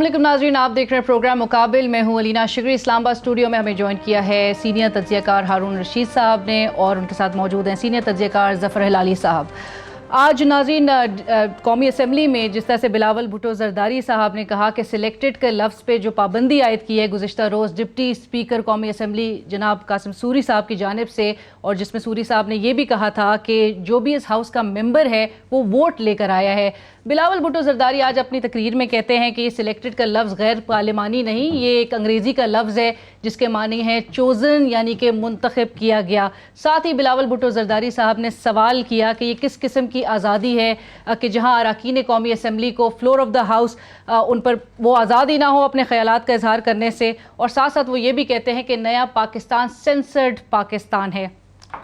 अस्सलाम नाज़रीन, आप देख रहे हैं प्रोग्राम मुकाबिल। मैं हूं अलीना शिगरी। इस्लामाबाद स्टूडियो में हमें ज्वाइन किया है सीनियर तज्ज़ियाकार हारून रशीद साहब ने और उनके साथ मौजूद हैं सीनियर तज्ज़ियाकार ज़फ़र हिलाली साहब। आज नाज़रीन कौमी असम्बली में जिस तरह से बिलावल भुट्टो ज़रदारी साहब ने कहा कि सिलेक्टेड के लफ्ज़ पे जो पाबंदी आयद की है गुज़िश्ता रोज़ डिप्टी स्पीकर कौमी असम्बली जनाब कासिम सूरी साहब की जानिब से, और जिसमें सूरी साहब ने यह भी कहा था कि जो भी इस हाउस का मेंबर है वो वोट लेकर आया है। बिलावल भुट्टो ज़रदारी आज अपनी तकरीर में कहते हैं कि ये सिलेक्टेड का लफ्ज़ गैर पार्लिमानी नहीं, ये एक अंग्रेज़ी का लफ्ज़ है जिसके मानी है चोज़न, यानी कि मुंतखब किया गया। साथ ही बिलावल भुट्टो ज़रदारी साहब ने सवाल किया कि ये किस किस्म की आज़ादी है कि जहाँ अरकान कौमी असम्बली को फ्लोर ऑफ द हाउस उन पर वो आज़ादी ना हो अपने ख़यालात का इजहार करने से, और साथ साथ वो ये भी कहते हैं कि नया पाकिस्तान सेंसर्ड पाकिस्तान है।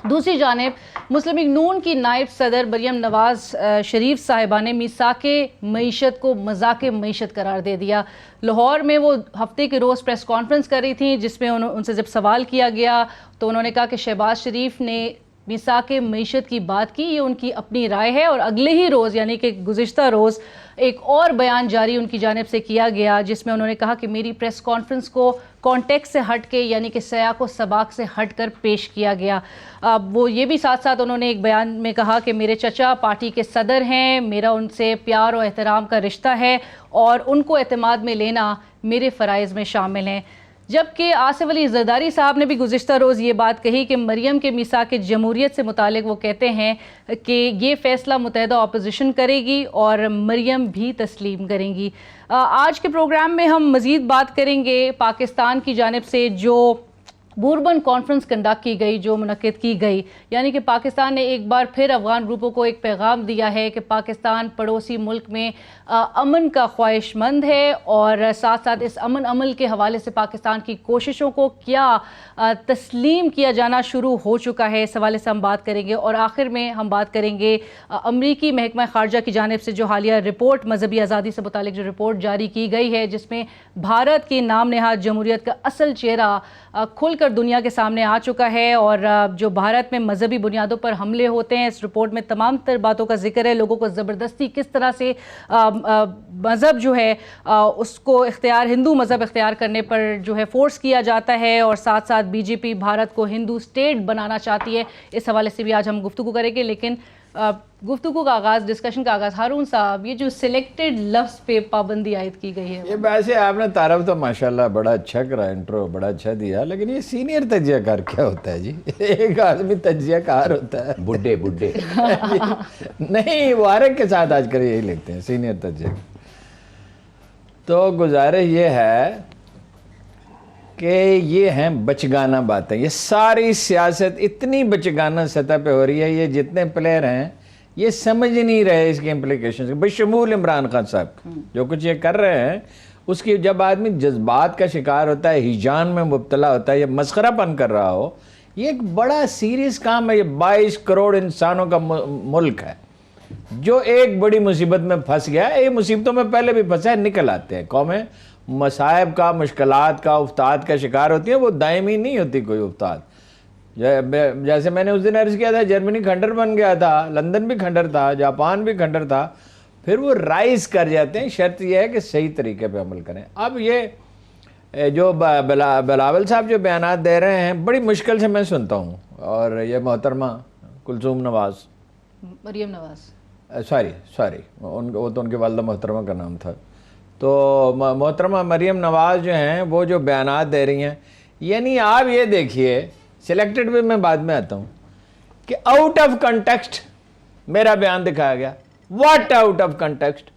दूसरी जानिब मुस्लिम लीग नून की नायब सदर मरियम नवाज़ शरीफ साहिबा ने मीसाके मईशत को मजाक मईशत करार दे दिया। लाहौर में वो हफ्ते के रोज़ प्रेस कॉन्फ्रेंस कर रही थी, जिसमें उनसे जब सवाल किया गया तो उन्होंने कहा कि शहबाज शरीफ ने मीसाके मईशत की बात की, ये उनकी अपनी राय है। और अगले ही रोज़ यानी कि गुज़िश्ता रोज़ एक और बयान जारी उनकी जानिब से किया गया, जिसमें उन्होंने कहा कि मेरी प्रेस कॉन्फ्रेंस को कॉन्टेक्स्ट से हट के यानी कि सया को सबाक से हट कर पेश किया गया। वो ये भी साथ साथ उन्होंने एक बयान में कहा कि मेरे चचा पार्टी के सदर हैं, मेरा उनसे प्यार और एहतराम का रिश्ता है और उनको एतमाद में लेना मेरे फ़राइज़ में शामिल हैं। जबकि आसिफ अली ज़रदारी साहब ने भी गुज़िश्ता रोज़ ये बात कही कि मरियम के मीसाक जमहूरियत से मुतालिक वो कहते हैं कि ये फ़ैसला मुत्तहिदा अपोजिशन करेगी और मरियम भी तस्लीम करेंगी। आज के प्रोग्राम में हम मज़ीद बात करेंगे पाकिस्तान की जानिब से जो बूरबन कॉन्फ्रेंस कंडक्ट की गई, जो मुनक्किद की गई, यानी कि पाकिस्तान ने एक बार फिर अफ़गान ग्रुपों को एक पैगाम दिया है कि पाकिस्तान पड़ोसी मुल्क में अमन का ख्वाहिशमंद है और साथ साथ इस अमन अमल के हवाले से पाकिस्तान की कोशिशों को क्या तस्लीम किया जाना शुरू हो चुका है, इस हवाले से हम बात करेंगे। और आखिर में हम बात करेंगे अमरीकी महकमा ख़ारजा की जानिब से जो हालिया रिपोर्ट मजहबी आज़ादी से मुतालिक जो रिपोर्ट जारी की गई है, जिसमें भारत के नाम नहाद जमहूरियत का असल चेहरा खुलकर दुनिया के सामने आ चुका है। और जो भारत में मजहबी बुनियादों पर हमले होते हैं, इस रिपोर्ट में तमाम तर बातों का जिक्र है। लोगों को ज़बरदस्ती किस तरह से मज़हब जो है उसको इख्तियार, हिंदू मज़हब इख्तियार करने पर जो है फोर्स किया जाता है, और साथ साथ बीजेपी भारत को हिंदू स्टेट बनाना चाहती है। इस हवाले से भी आज हम गुफ्तगू करेंगे। लेकिन गुफ्तगू का आगाज़, डिस्कशन का आगाज़, हारून साहब, ये जो सिलेक्टेड लफ्ज़ पे पाबंदी आयद की गई है, ये वैसे आपने तारफ तो माशाल्लाह बड़ा अच्छा करा, इंट्रो बड़ा अच्छा दिया, लेकिन ये सीनियर तज्जियाकार क्या होता है जी? एक आदमी तज्जियाकार होता है, बुड्ढे बुड्ढे नहीं, वारक के साथ आजकल यही लिखते हैं सीनियर तज्जियाकार। तो गुजारिश ये है कि ये हैं बचगाना बातें, ये सारी सियासत इतनी बचगाना सतह पे हो रही है। ये जितने प्लेयर हैं ये समझ नहीं रहे इसके इम्प्लीकेशन, बशमूल इमरान खान साहब जो कुछ ये कर रहे हैं उसकी। जब आदमी जज्बात का शिकार होता है, हिजान में मुब्तला होता है, ये मस्खरापन कर रहा हो, ये एक बड़ा सीरियस काम है। ये 22 करोड़ इंसानों का मुल्क है जो एक बड़ी मुसीबत में फंस गया है। ये मुसीबतों में पहले भी फंसा है, निकल आते हैं। कौमें मसाइब का, मुश्किलात का, उफ्ताद का शिकार होती है, वो दायमी नहीं होती कोई उफ्ताद। जैसे मैंने उस दिन अर्ज किया था, जर्मनी खंडर बन गया था, लंदन भी खंडर था, जापान भी खंडर था, फिर वो राइज कर जाते हैं। शर्त यह है कि सही तरीके पे अमल करें। अब ये जो बिलावल साहब जो बयानात दे रहे हैं, बड़ी मुश्किल से मैं सुनता हूँ। और ये मोहतरमा कुलसूम नवाज़, मरियम नवाज़, सॉरी वो तो उनके वालदा मोहतरमा का नाम था। तो मोहतरमा मरियम नवाज़ जो हैं वो जो बयानात दे रही हैं, यानी आप ये देखिए, सिलेक्टेड भी मैं बाद में आता हूँ, कि आउट ऑफ कंटेक्स्ट मेरा बयान दिखाया गया। What out of context?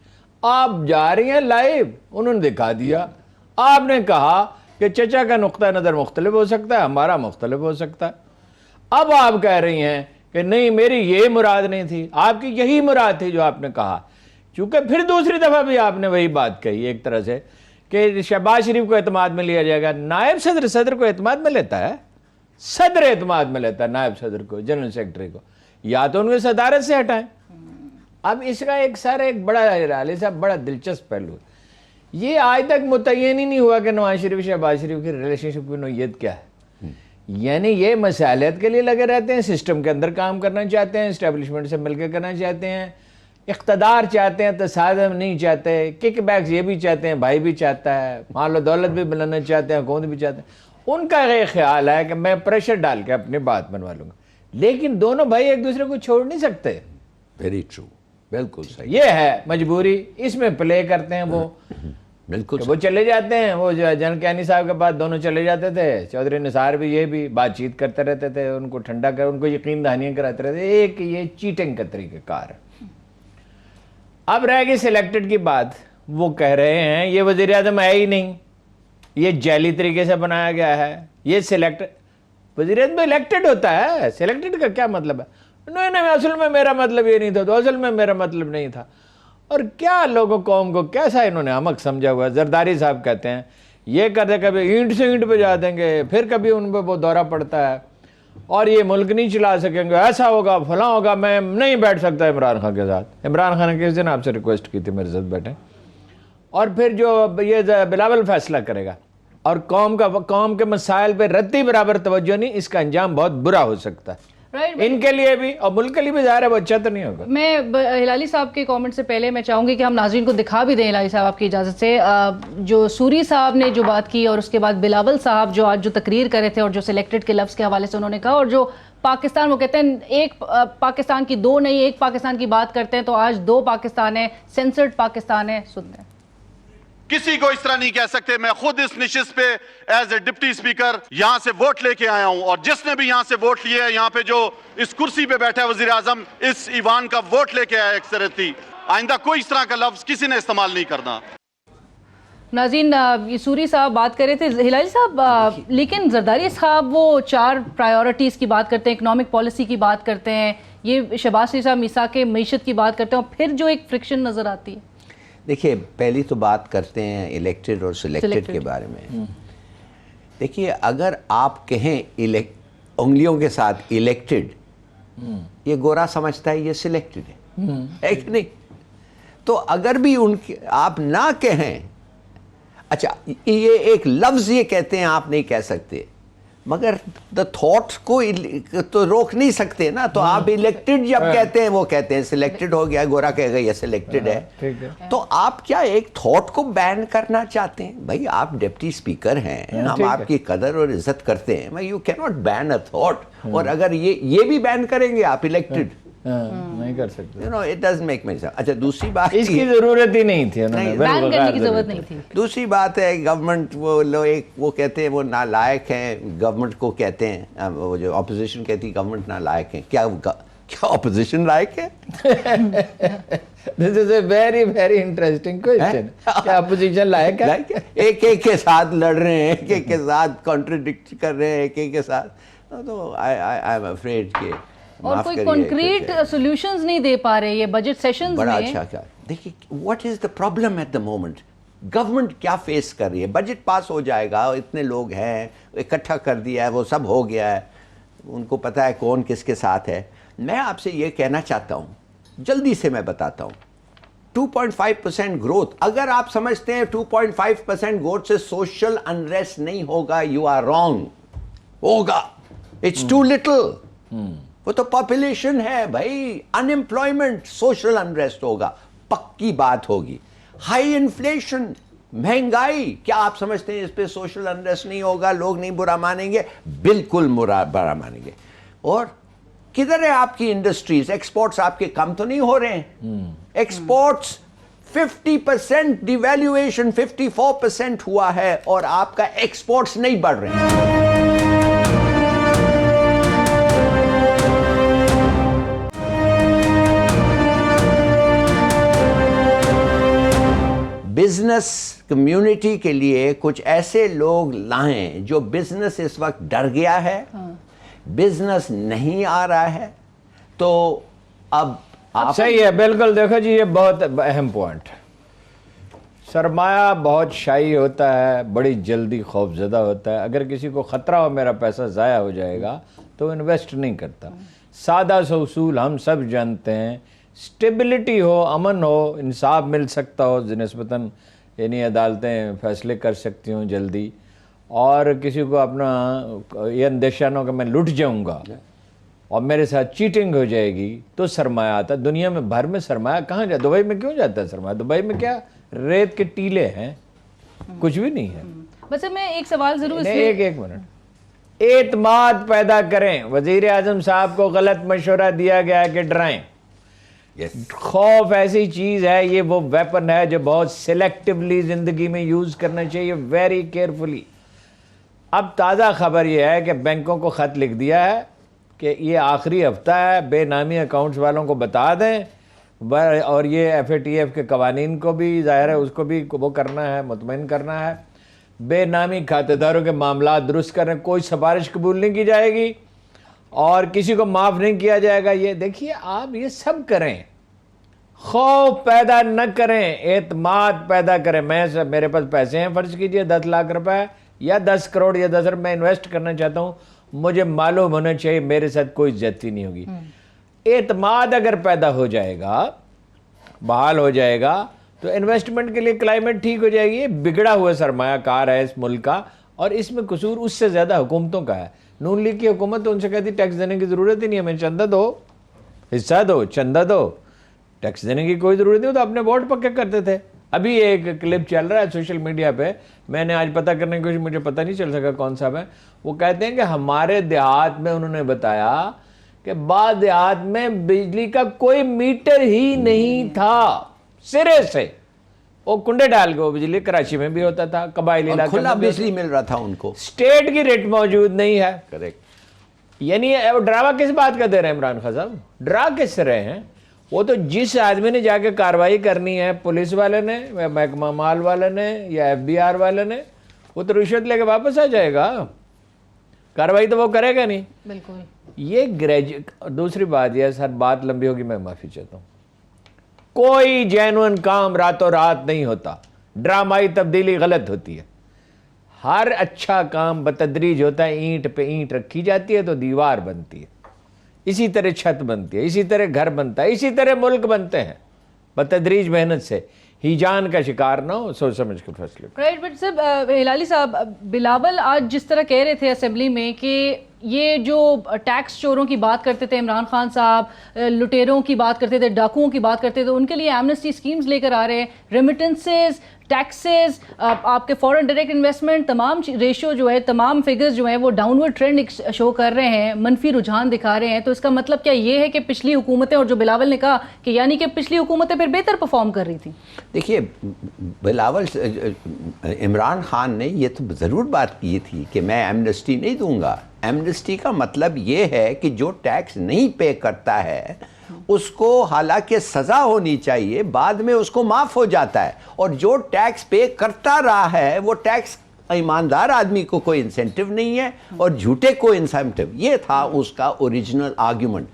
आप जा रही हैं लाइव, उन्होंने दिखा दिया। आपने कहा कि चचा का नुक्ता नज़र मुख्तलिफ हो सकता है, हमारा मुख्तलिफ हो सकता है। अब आप कह रही हैं कि नहीं, मेरी ये मुराद नहीं थी, आपकी यही मुराद थी जो आपने कहा। चूंकि फिर दूसरी दफ़ा भी आपने वही बात कही एक तरह से कि शहबाज शरीफ को एतमाद में लिया जाएगा। नायब सदर सदर को एतमाद में लेता है, सदर एतमाद में लेता है नायब सदर को, जनरल सेक्रेटरी को, या तो उनके सदारत से हटाएं। अब इसका एक बड़ा अली साहब बड़ा दिलचस्प पहलू, ये आज तक मुतय्यन ही नहीं हुआ कि नवाज शरीफ शहबाज शरीफ की रिलेशनशिप की नोयत क्या है। यानी ये मसालियत के लिए लगे रहते हैं, सिस्टम के अंदर काम करना चाहते हैं, इस्टेब्लिशमेंट से मिलकर करना चाहते हैं, इख्तदार चाहते हैं, तसादम नहीं चाहते, किकबैक्स ये भी चाहते हैं, भाई भी चाहता है, माल और दौलत भी बनाना चाहते हैं, हुकूमत भी चाहते हैं। उनका ये ख्याल है कि मैं प्रेशर डाल के अपनी बात बनवा लूँगा, लेकिन दोनों भाई एक दूसरे को छोड़ नहीं सकते। वेरी ट्रू, बिल्कुल सही। ये है मजबूरी, इसमें प्ले करते हैं वो। बिल्कुल वो चले जाते हैं, वो जनरल कैनी साहब के पास दोनों चले जाते थे, चौधरी निसार भी, ये भी बातचीत करते रहते थे, उनको ठंडा कर, उनको यकीन दहानियाँ कराते रहते। एक ये चीटिंग का तरीक़ाकार है। अब रह गई सिलेक्टेड की बात। वो कह रहे हैं ये वज़ीर आज़म है ही नहीं, ये जाली तरीके से बनाया गया है, ये सिलेक्ट वज़ीर आज़म इलेक्टेड होता है, सिलेक्टेड का क्या मतलब है? नहीं नहीं, असल में मेरा मतलब ये नहीं था, तो असल में मेरा मतलब नहीं था। और क्या लोगों कौम को कैसा इन्होंने अमक समझा हुआ है। जरदारी साहब कहते हैं ये करते कभी ईंट से ईंट पे जा देंगे, फिर कभी उन पर वो दौरा पड़ता है और ये मुल्क नहीं चला सकेंगे, ऐसा होगा फलां होगा, मैं नहीं बैठ सकता इमरान खान के साथ। इमरान खान ने किस दिन आपसे रिक्वेस्ट की थी मेरे साथ बैठे, और फिर जो ये बिलावल फैसला करेगा और कौम के मसाइल पे रत्ती बराबर तवज्जो नहीं, इसका अंजाम बहुत बुरा हो सकता है। इनके लिए भी और मुल्क के लिए भी ज़ाहिर है वो अच्छा तो नहीं होगा। मैं हिलाली साहब के कमेंट से पहले मैं चाहूँगी कि हम नाज़रीन को दिखा भी दें, हिलाली साहब आपकी इजाज़त से, जो सूरी साहब ने जो बात की और उसके बाद बिलावल साहब जो आज जो तकरीर कर रहे थे और जो सिलेक्टेड के लफ्ज़ के हवाले से उन्होंने कहा, और जो पाकिस्तान, वो कहते हैं एक पाकिस्तान की दो नहीं, एक पाकिस्तान की बात करते हैं तो आज दो पाकिस्तान है, सेंसर्ड पाकिस्तान है। सुनते हैं। किसी को इस तरह नहीं कह सकते। मैं खुद इस निशिस्त पे एज ए डिप्टी स्पीकर यहां से वोट लेके आया हूं, और जिसने भी यहां से वोट लिए है, यहां पे जो इस कुर्सी पे बैठा है वजीर आजम, इस ईवान का वोट लेके आया अक्सरती। आइंदा कोई इस तरह का लफ्ज किसी ने इस्तेमाल नहीं करना। नाज़रीन, ये सूरी साहब बात कर रहे थे, हिलाली साहब, लेकिन जरदारी साहब वो 4 प्रायोरिटीज़ की बात करते हैं, इकोनॉमिक पॉलिसी की बात करते हैं, ये शहबाज शरीफ साहब मिसाक मईशत की बात करते हैं, और फिर जो एक फ्रिक्शन नज़र आती है। देखिए, पहली तो बात करते हैं इलेक्टेड और सिलेक्टेड के बारे में। देखिए, अगर आप कहें उंगलियों के साथ इलेक्टेड, ये गोरा समझता है ये सिलेक्टेड है कि नहीं? तो अगर भी उनके आप ना कहें, अच्छा ये एक लफ्ज़ ये कहते हैं आप नहीं कह सकते, मगर द थॉट को तो रोक नहीं सकते ना। तो आप इलेक्टेड जब कहते हैं, वो कहते हैं सिलेक्टेड हो गया, गोरा कहेगा ये सिलेक्टेड है। तो आप क्या एक थॉट को बैन करना चाहते हैं? भाई आप डिप्टी स्पीकर हैं, हम आपकी कदर और इज्जत करते हैं, भाई you can not ban a thought. और अगर ये भी बैन करेंगे आप इलेक्टेड, नहीं कर सकते, you know it doesn't make sense. अच्छा, दूसरी बात, इसकी जरूरत ही नहीं थी, बैन करने की जरूरत नहीं थी। दूसरी बात है गवर्नमेंट, वो कहते हैं वो नालायक हैं, गवर्नमेंट को कहते हैं, वो जो ऑपोजिशन कहती है गवर्नमेंट नालायक है। क्या ऑपोजिशन लायक है? This is a very very interesting question. क्या ऑपोजिशन लायक है? एक के साथ लड़ रहे हैं, एक के साथ कॉन्ट्रडिक्ट कर रहे हैं, एक के साथ, तो आई एम अफ्रेड के और कोई कॉन्क्रीट सॉल्यूशंस नहीं दे पा रहे ये बजट सेशंस में। बड़ा अच्छा क्या, देखिए what is the problem at the moment, government क्या फेस कर रही है। बजट पास हो जाएगा, इतने लोग हैं, इकट्ठा कर दिया है, वो सब हो गया है, उनको पता है कौन किसके साथ है। मैं आपसे ये कहना चाहता हूँ, जल्दी से मैं बताता हूँ, 2.5% ग्रोथ, अगर आप समझते हैं 2.5% ग्रोथ से सोशल अनरेस्ट नहीं होगा, यू आर रॉन्ग। होगा, इट्स टू लिटिल। वो तो पॉपुलेशन है भाई, अनएम्प्लॉयमेंट, सोशल अनरेस्ट होगा, पक्की बात होगी। हाई इन्फ्लेशन, महंगाई, क्या आप समझते हैं इस पे सोशल अनरेस्ट नहीं होगा, लोग नहीं बुरा मानेंगे? बिल्कुल बुरा मानेंगे। और किधर है आपकी इंडस्ट्रीज? एक्सपोर्ट्स आपके कम तो नहीं हो रहे हैं? एक्सपोर्ट्स 50% डिवैल्यूएशन, 54% हुआ है, और आपका एक्सपोर्ट्स नहीं बढ़ रहे हैं। बिजनेस कम्युनिटी के लिए कुछ ऐसे लोग लाएं जो बिजनेस इस वक्त डर गया है, बिजनेस नहीं आ रहा है, तो अब आप सही है, बिल्कुल। देखो जी, ये बहुत अहम पॉइंट। सरमाया बहुत शाही होता है, बड़ी जल्दी खौफजदा होता है। अगर किसी को ख़तरा हो मेरा पैसा ज़ाया हो जाएगा तो इन्वेस्ट नहीं करता। सादा सा उसूल हम सब जानते हैं, स्टेबिलिटी हो, अमन हो, इंसाफ मिल सकता हो, निस्बतन यानी अदालतें फैसले कर सकती हों जल्दी, और किसी को अपना ये अंदेशा न हो कि मैं लुट जाऊंगा, और मेरे साथ चीटिंग हो जाएगी तो सरमाया आता। दुनिया में भर में सरमाया कहाँ जाता? दुबई में क्यों जाता है सरमाया? दुबई में क्या रेत के टीले हैं, कुछ भी नहीं है। वैसे मैं एक सवाल जरूर एक मिनट, एतमाद पैदा करें। वजीर आजम साहब को गलत मशवरा दिया गया कि डराएं। खौफ ऐसी चीज है, ये वो वेपन है जो बहुत सिलेक्टिवली जिंदगी में यूज करना चाहिए, वेरी केयरफुली। अब ताज़ा खबर यह है कि बैंकों को खत लिख दिया है कि ये आखिरी हफ्ता है, बेनामी अकाउंट्स वालों को बता दें, और ये FATF के कवानीन को भी ज़ाहिर है उसको भी वो करना है, मुतमईन करना है। बेनामी खातेदारों के मामला दुरुस्त करें, कोई सिफारिश कबूल नहीं की जाएगी और किसी को माफ़ नहीं किया जाएगा। ये देखिए, आप ये सब करें, खौफ पैदा न करें, एतमाद पैदा करें। मेरे पास पैसे हैं, फ़र्ज कीजिए 10 लाख रुपए या 10 करोड़ या 10 अरब मैं इन्वेस्ट करना चाहता हूँ, मुझे मालूम होना चाहिए मेरे साथ कोई ज्यादती नहीं होगी। एतमाद अगर पैदा हो जाएगा, बहाल हो जाएगा, तो इन्वेस्टमेंट के लिए क्लाइमेट ठीक हो जाएगी। ये बिगड़ा हुआ सरमायाकार है इस मुल्क का, और इसमें कसूर उससे ज़्यादा हुकूमतों का है। नून लीग की हुकूमत तो उनसे कहती टैक्स देने की ज़रूरत ही नहीं, हमें चंदा दो, हिस्सा दो, चंदा दो, टैक्स देने की कोई ज़रूरत नहीं, तो अपने वोट पक्के करते थे। अभी एक क्लिप चल रहा है सोशल मीडिया पे, मैंने आज पता करने की कोशिश, मुझे पता नहीं चल सका कौन सा है। वो कहते हैं कि हमारे देहात में, उन्होंने बताया कि बाद देहात में बिजली का कोई मीटर ही नहीं था, सिरे से वो कुंडे डाल के वो बिजली कराची में भी होता था, कबायली इलाके खुला में बिजली मिल रहा था उनको, स्टेट की रेट मौजूद नहीं है। करेक्ट। यानी ड्रामा किस बात का दे रहे हैं इमरान खान साहब? डरा किस रहे हैं? वो तो जिस आदमी ने जाके कार्रवाई करनी है, पुलिस वाले ने, महकमा माल वाले ने या FBR वाले ने, वो तो रिश्वत लेके वापस आ जाएगा, कार्रवाई तो वो करेगा नहीं। बिल्कुल। ये दूसरी बात यह, सर बात लंबी होगी, मैं माफी चाहता हूँ। कोई जेन्युइन काम रातों रात नहीं होता, ड्रामाई तब्दीली गलत होती है। हर अच्छा काम बतदरीज होता है, ईंट पे ईंट रखी जाती है तो दीवार बनती है, इसी तरह छत बनती है, इसी तरह घर बनता है, इसी तरह मुल्क बनते हैं, बतदरीज मेहनत से। हिजान का शिकार ना हो, सोच समझ के फैसले। राइट, बट सर हिलाली साहब, बिलावल आज जिस तरह कह रहे थे असेंबली में कि ये जो टैक्स चोरों की बात करते थे इमरान खान साहब, लुटेरों की बात करते थे, डाकुओं की बात करते थे, उनके लिए एमनेस्टी स्कीम्स लेकर आ रहे हैं, रेमिटेंसेस, टैक्सेस, आपके फॉरेन डायरेक्ट इन्वेस्टमेंट, तमाम रेशियो जो है, तमाम फिगर्स जो हैं वो डाउनवर्ड ट्रेंड शो कर रहे हैं, मनफी रुझान दिखा रहे हैं। तो इसका मतलब क्या ये है कि पिछली हुकूमतें, और जो बिलावल ने कहा कि यानी कि पिछली हुकूमतें फिर बेहतर परफॉर्म कर रही थी? देखिए, बिलावल इमरान खान ने ये तो ज़रूर बात की थी कि मैं एमनेस्टी नहीं दूंगा। एमनेस्टी का मतलब ये है कि जो टैक्स नहीं पे करता है उसको हालांकि सज़ा होनी चाहिए, बाद में उसको माफ़ हो जाता है, और जो टैक्स पे करता रहा है वो टैक्स ईमानदार आदमी को कोई इंसेंटिव नहीं है और झूठे को इंसेंटिव। ये था उसका ओरिजिनल आर्ग्यूमेंट,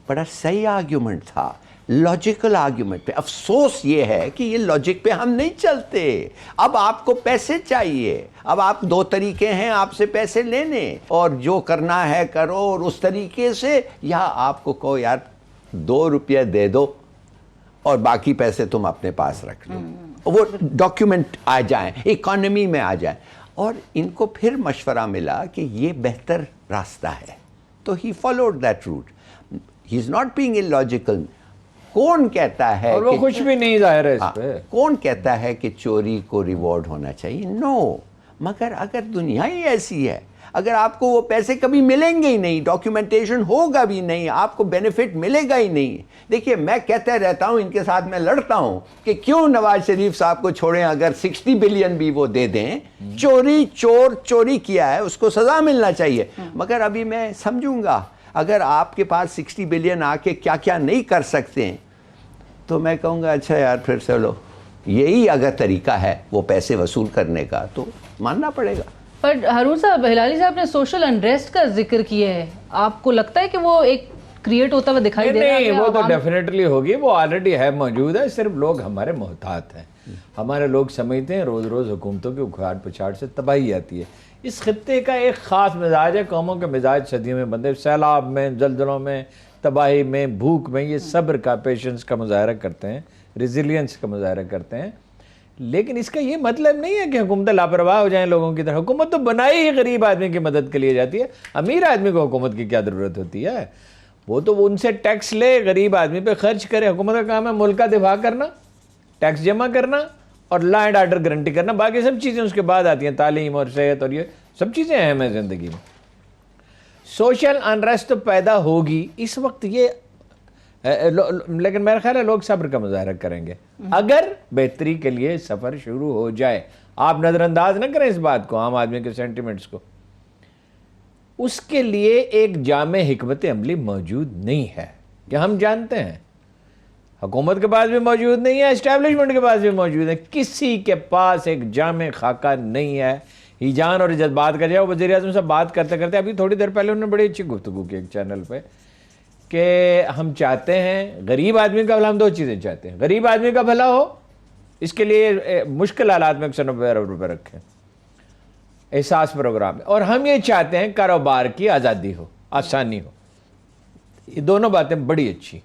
बड़ा सही आर्ग्यूमेंट था, लॉजिकल आर्ग्यूमेंट पे। अफसोस ये है कि ये लॉजिक पे हम नहीं चलते। अब आपको पैसे चाहिए, अब आप दो तरीके हैं आपसे पैसे लेने, और जो करना है करो, और उस तरीके से, या आपको कहो यार 2 रुपये दे दो और बाकी पैसे तुम अपने पास रख लो, वो डॉक्यूमेंट आ जाएं, इकॉनमी में आ जाएं। और इनको फिर मशवरा मिला कि ये बेहतर रास्ता है, तो he followed that route. He is not being illogical. कौन कहता है, और वो कुछ भी नहीं जाहिर है इस पे। कौन कहता है कि चोरी को रिवॉर्ड होना चाहिए? नो। मगर अगर दुनिया ही ऐसी है, अगर आपको वो पैसे कभी मिलेंगे ही नहीं, डॉक्यूमेंटेशन होगा भी नहीं, आपको बेनिफिट मिलेगा ही नहीं। देखिए, मैं कहता रहता हूं, इनके साथ मैं लड़ता हूं कि क्यों नवाज शरीफ साहब को छोड़ें, अगर 60 बिलियन भी वो दे दें, चोरी किया है उसको सजा मिलना चाहिए। मगर अभी मैं समझूंगा, अगर आपके पास 60 बिलियन आके क्या क्या नहीं कर सकते हैं, तो मैं कहूँगा अच्छा यार, फिर चलो यही अगर तरीका है वो पैसे वसूल करने का, तो मानना पड़ेगा। पर हारून साहब, हिलाली साहब ने सोशल अनरेस्ट का जिक्र किया है, आपको लगता है कि वो एक क्रिएट होता हुआ दिखाई दे रहा है? नहीं, वो तो डेफिनेटली होगी, वो ऑलरेडी है, मौजूद है, सिर्फ लोग हमारे मोहतात हैं। हमारे लोग समझते हैं रोज़ रोज़ हुकूमतों की उखाड़ पछाड़ से तबाही आती है। इस खत्ते का एक ख़ास मिजाज है, कौमों के मिजाज सदियों में बंधे, सैलाब में, जल्जलों में, तबाही में, भूख में, ये सब्र का, पेशेंस का मुजाहरा करते हैं, रेजिलियंस का मुजाहरा करते हैं। लेकिन इसका ये मतलब नहीं है कि हुकूमत लापरवाह हो जाएं लोगों की तरह। हुकूमत तो बनाई ही गरीब आदमी की मदद के लिए जाती है, अमीर आदमी को हुकूमत की क्या ज़रूरत होती है? वो तो उनसे टैक्स ले, गरीब आदमी पे खर्च करे। हुकूमत का काम है मुल्क का दिफा करना, टैक्स जमा करना और लॉ एंड ऑर्डर गारंटी करना। बाकी सब चीज़ें उसके बाद आती हैं, तालीम और सेहत और ये सब चीज़ें अहम हैं ज़िंदगी में। सोशल अनरेस्ट तो पैदा होगी इस वक्त ये लेकिन मेरा ख्याल है लोग सब्र का मुजाहरा करेंगे अगर बेहतरी के लिए सफ़र शुरू हो जाए। आप नज़रअंदाज ना करें इस बात को, आम आदमी के सेंटिमेंट्स को। उसके लिए एक जामे हिकमत अमली मौजूद नहीं है कि हम जानते हैं, हुकूमत के पास भी मौजूद नहीं है, एस्टैब्लिशमेंट के पास भी मौजूद है, किसी के पास एक जामे खाका नहीं है। ईजान और जज्बात का जाए, वज़ीर आज़म साहब बात करते करते अभी थोड़ी देर पहले उन्होंने बड़ी अच्छी गुफ्तगू की एक चैनल पे कि हम चाहते हैं गरीब आदमी का भला। हम दो चीज़ें चाहते हैं, गरीब आदमी का भला हो, इसके लिए मुश्किल हालात में 190 अरब रुपये रखें, एहसास प्रोग्राम है, और हम ये चाहते हैं कारोबार की आज़ादी हो, आसानी हो। ये दोनों बातें बड़ी अच्छी,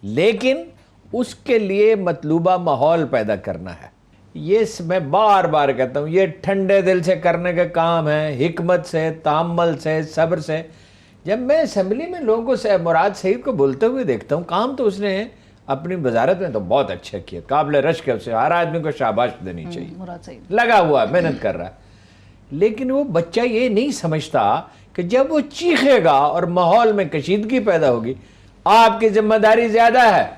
लेकिन उसके लिए मतलूबा माहौल पैदा करना है। ये मैं बार बार कहता हूँ, ये ठंडे दिल से करने का काम है, हिकमत से, ताम्मल से, सब्र से। जब मैं असम्बली में लोगों को मुराद सईद को बोलते हुए देखता हूँ, काम तो उसने अपनी वजारत में तो बहुत अच्छा किया, काबिल रश्क है, उसे हर आदमी को शाबाश देनी चाहिए, मुराद सईद लगा हुआ मेहनत कर रहा है। लेकिन वो बच्चा ये नहीं समझता कि जब वो चीखेगा और माहौल में कशीदगी पैदा होगी, आपकी जिम्मेदारी ज़्यादा है।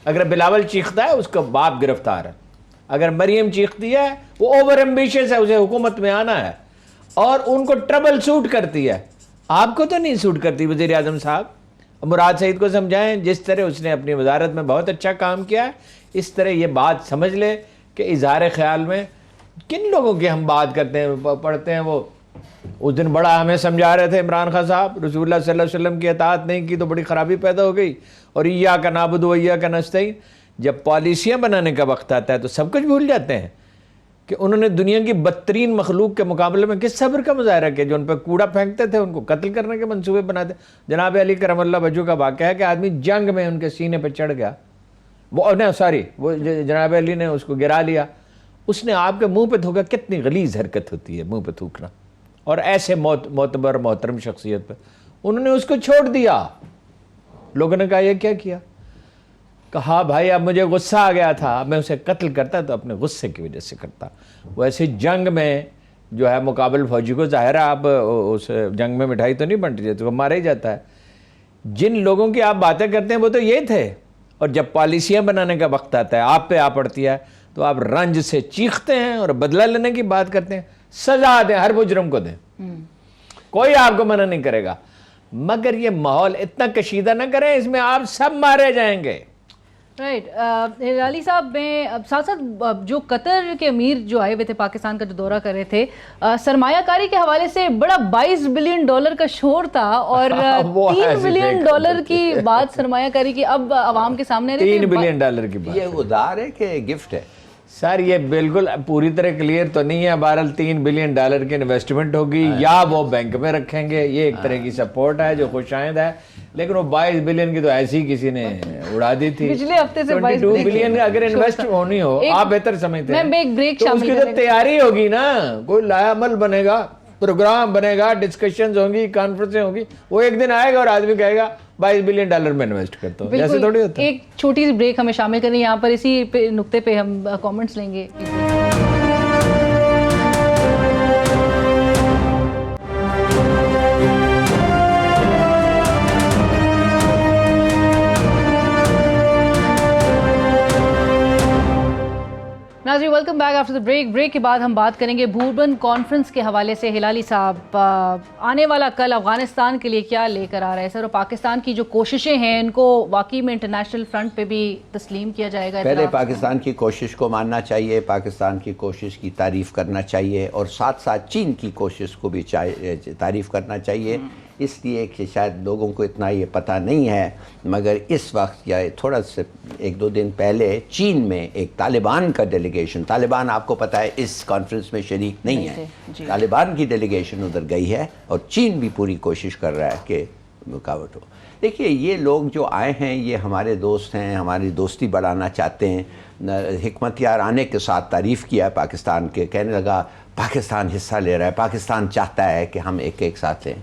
अगर बिलावल चीखता है उसका बाप गिरफ्तार है, अगर मरियम चीखती है वो ओवर एम्बिशियस है, उसे हुकूमत में आना है और उनको ट्रबल सूट करती है। आपको तो नहीं सूट करती वज़ीर आज़म साहब। मुराद सईद को समझाएं, जिस तरह उसने अपनी वजारत में बहुत अच्छा काम किया है, इस तरह ये बात समझ ले कि इजहार ख्याल में किन लोगों की हम बात करते हैं, पढ़ते हैं। वो उस दिन बड़ा हमें समझा रहे थे इमरान खान साहब, रसूलुल्लाह सल्लल्लाहु अलैहि वसल्लम की अताअत नहीं की तो बड़ी ख़राबी पैदा हो गई, और इय्याका नअबुदु व इय्याका नस्तईन। जब पॉलिसियाँ बनाने का वक्त आता है तो सब कुछ भूल जाते हैं कि उन्होंने दुनिया की बदतरीन मखलूक के मुकाबले में किस सब्र का मुजाहरा किया। जो उन पर कूड़ा फेंकते थे उनको कत्ल करने के मंसूबे बनाते। जनाब अली करमल्लाह वजह का वाक़या है कि आदमी जंग में उनके सीने पर चढ़ गया, वो जनाब अली ने उसको गिरा लिया। उसने आपके मुंह पे थूका, कितनी गलीज़ हरकत होती है मुंह पे थूकना, और ऐसे मोतबर मोहतरम शख्सियत पे उन्होंने उसको छोड़ दिया। लोगों ने कहा ये क्या किया? कहा भाई अब मुझे गुस्सा आ गया था, मैं उसे कत्ल करता तो अपने गुस्से की वजह से करता। वैसे जंग में जो है मुकाबल फौजी को ज़ाहिर है आप उस जंग में मिठाई तो नहीं बंटी जाती, तो मारा ही जाता है। जिन लोगों की आप बातें करते हैं वो तो ये थे, और जब पॉलिसियाँ बनाने का वक्त आता है, आप पे आ पड़ती है, तो आप रंज से चीखते हैं और बदला लेने की बात करते हैं। सजा दें, हर मुजरम को दें, कोई आपको मना नहीं करेगा, मगर ये माहौल इतना कशीदा ना करें, इसमें आप सब मारे जाएंगे। राइट हिलाली साहब, मैं साथ साथ जो कतर के अमीर जो आए हुए थे, पाकिस्तान का जो दौरा कर रहे थे, सरमायाकारी के हवाले से बड़ा $22 बिलियन का शोर था, और $3 बिलियन की बात सरमायाकारी की अब आवाम के सामने $3 बिलियन की बात। ये उधार है कि गिफ्ट है? सर ये बिल्कुल पूरी तरह क्लियर तो नहीं है। बहरहाल $3 बिलियन की इन्वेस्टमेंट होगी, या वो बैंक में रखेंगे, ये एक तरह की सपोर्ट है जो खुशाइंद है। लेकिन वो 22 बिलियन की तो ऐसी ही किसी ने उड़ा दी थी पिछले हफ्ते से। 22 बिलियन अगर इन्वेस्ट होनी हो, आप बेहतर समझते हैं, मैं एक ब्रेक तो उसकी तो तैयारी होगी ना, कोई लायामल बनेगा, प्रोग्राम बनेगा, डिस्कशंस होंगी, कॉन्फ्रेंसें होंगी। वो एक दिन आएगा और आदमी कहेगा $22 बिलियन में इन्वेस्ट करता हूँ, जैसे थोड़ी होता है। एक छोटी सी ब्रेक हमें शामिल करनी है यहाँ पर, इसी नुक्ते पे हम कमेंट्स लेंगे। नाज़रीन welcome back after the break. Break के बाद हम बात करेंगे बूरबन कॉन्फ्रेंस के हवाले से। हिलाली साहब, आने वाला कल अफगानिस्तान के लिए क्या लेकर आ रहा है सर, और पाकिस्तान की जो कोशिशें हैं इनको वाकई में इंटरनेशनल फ्रंट पे भी तस्लीम किया जाएगा? पहले पाकिस्तान की कोशिश को मानना चाहिए, पाकिस्तान की कोशिश की तारीफ़ करना चाहिए, और साथ साथ चीन की कोशिश को भी तारीफ़ करना चाहिए। इसलिए कि शायद लोगों को इतना ये पता नहीं है, मगर इस वक्त या थोड़ा से 1-2 दिन पहले चीन में एक तालिबान का डेलीगेशन, तालिबान आपको पता है इस कॉन्फ्रेंस में शरीक नहीं है, तालिबान की डेलीगेशन उधर गई है, और चीन भी पूरी कोशिश कर रहा है कि रुकावट हो। देखिए ये लोग जो आए हैं ये हमारे दोस्त हैं, हमारी दोस्ती बढ़ाना चाहते हैं। हिकमत यार आने के साथ तारीफ़ किया पाकिस्तान के, कहने लगा पाकिस्तान हिस्सा ले रहा है, पाकिस्तान चाहता है कि हम एक साथ लें।